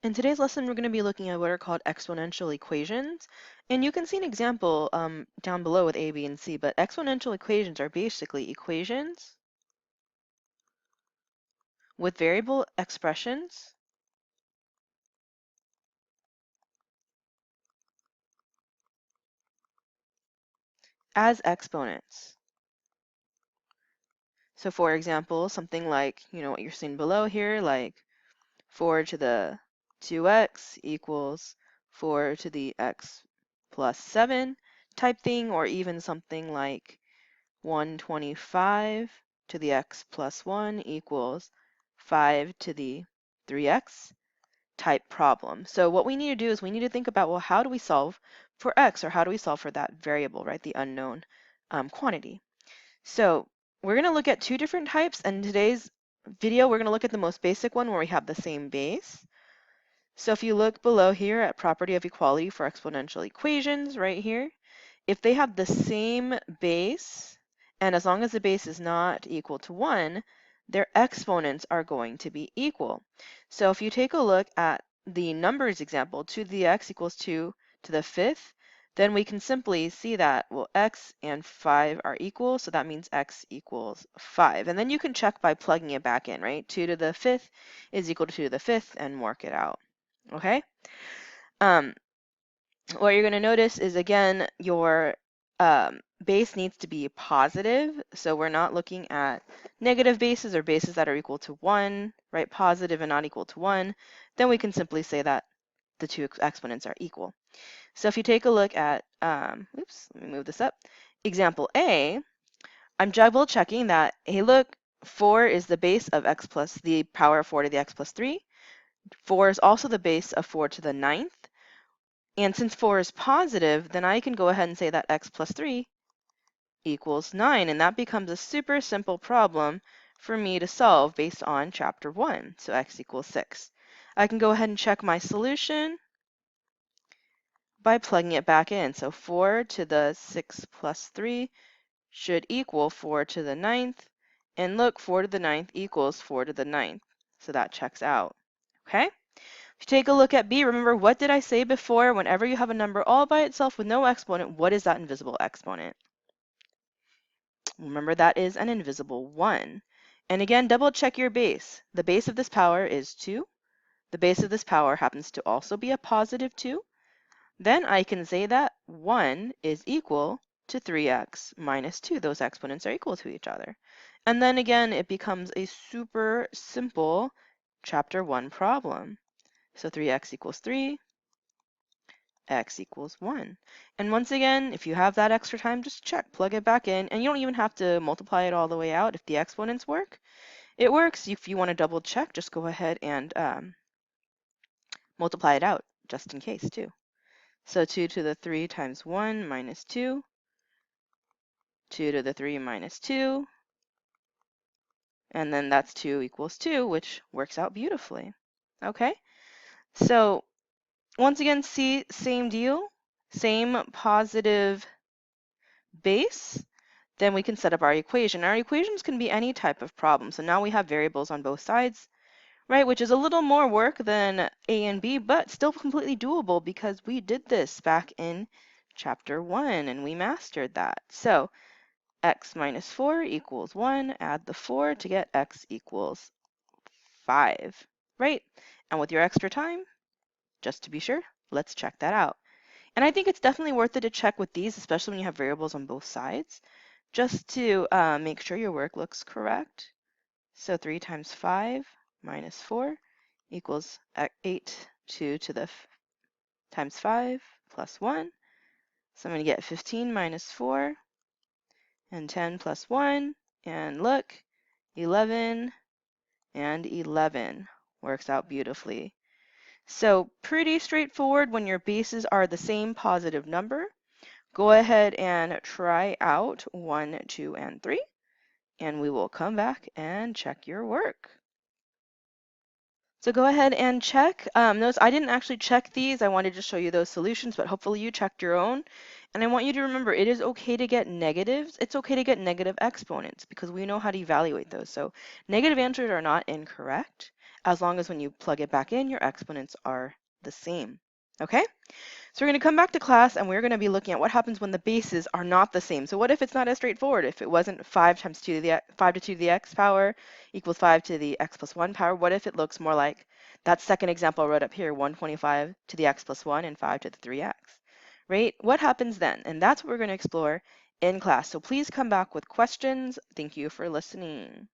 In today's lesson, we're going to be looking at what are called exponential equations. And you can see an example down below with A, B, and C, but exponential equations are basically equations with variable expressions as exponents. So for example, something like, what you're seeing below here, like 4 to the 2x equals 4 to the x plus 7 type thing, or even something like 125 to the x plus 1 equals 5 to the 3x type problem. So what we need to do is we need to think about, well, how do we solve for x, or how do we solve for that variable, right, the unknown quantity? So we're going to look at two different types, and in today's video we're going to look at the most basic one where we have the same base. So if you look below here at property of equality for exponential equations right here, if they have the same base, and as long as the base is not equal to 1, their exponents are going to be equal. So if you take a look at the numbers example, 2 to the x equals 2 to the 5th, then we can simply see that, well, x and 5 are equal, so that means x equals 5. And then you can check by plugging it back in, right? 2 to the 5th is equal to 2 to the 5th, and work it out. Okay? What you're going to notice is, again, your base needs to be positive. So we're not looking at negative bases or bases that are equal to 1, right? Positive and not equal to 1. Then we can simply say that the two exponents are equal. So if you take a look at, oops, let me move this up. Example A, I'm double checking that, hey, look, 4 is the base of x plus the power of 4 to the x plus 3. 4 is also the base of 4 to the 9th. And since 4 is positive, then I can go ahead and say that x plus 3 equals 9. And that becomes a super simple problem for me to solve based on chapter 1. So x equals 6. I can go ahead and check my solution by plugging it back in. So 4 to the 6 plus 3 should equal 4 to the 9th. And look, 4 to the 9th equals 4 to the 9th. So that checks out. Okay? If you take a look at B, remember, what did I say before? Whenever you have a number all by itself with no exponent, what is that invisible exponent? Remember, that is an invisible 1. And again, double check your base. The base of this power is 2. The base of this power happens to also be a positive 2. Then I can say that 1 is equal to 3x minus 2. Those exponents are equal to each other. And then again, it becomes a super simple chapter 1 problem. So 3x equals 3, x equals 1. And once again, if you have that extra time, just check, plug it back in, and you don't even have to multiply it all the way out. If the exponents work, it works. If you want to double check, just go ahead and multiply it out, just in case, too. So 2 to the 3 times 1 minus 2, 2 to the 3 minus 2, and then that's 2 equals 2, which works out beautifully. Okay, so once again, see, same deal, same positive base, then we can set up our equation. Our equations can be any type of problem. So now we have variables on both sides, right, which is a little more work than A and B, but still completely doable because we did this back in chapter 1 and we mastered that. So x minus 4 equals 1, add the 4 to get x equals 5, right? And with your extra time, just to be sure, let's check that out. And I think it's definitely worth it to check with these, especially when you have variables on both sides, just to make sure your work looks correct. So 3 times 5 minus 4 equals 8, 2 to the times 5 plus 1. So I'm going to get 15 minus 4 and 10 plus 1. And look, 11 and 11 works out beautifully. So pretty straightforward when your bases are the same positive number. Go ahead and try out 1, 2, and 3, and we will come back and check your work. So go ahead and check. Notice I didn't actually check these. I wanted to show you those solutions, but hopefully you checked your own. And I want you to remember, it is okay to get negatives. It's okay to get negative exponents because we know how to evaluate those. So negative answers are not incorrect. as long as when you plug it back in, your exponents are the same. Okay? So we're going to come back to class and we're going to be looking at what happens when the bases are not the same. So what if it's not as straightforward? If it wasn't 5 times 2 to the 5 to 2 to the x power equals 5 to the x plus 1 power, what if it looks more like that second example I wrote up here, 125 to the x plus 1 and 5 to the 3x, right? What happens then? And that's what we're going to explore in class. So please come back with questions. Thank you for listening.